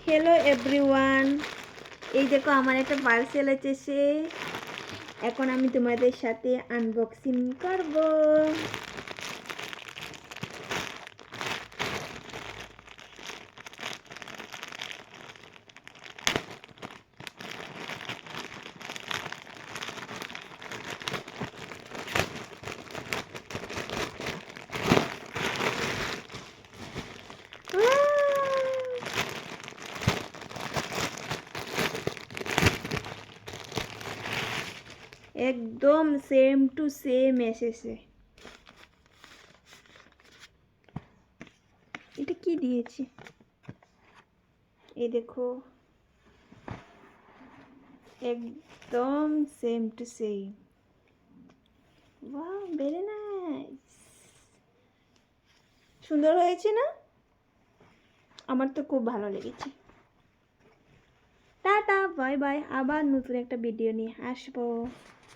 Hello everyone, এই দেখো আমার একটা পার্সেল এসেছে। এখন আমি তোমাদের সাথে আনবক্সিং করব। একদম সেম টু সেম এসেছে। এটা কি দিয়েছি, এই দেখো, একদম same to same. Wow, very nice. সুন্দর হয়েছে না? আমার তো খুব ভালো লেগেছে। টাটা, বাই বাই, আবার নতুন একটা ভিডিও নিয়ে আসবো।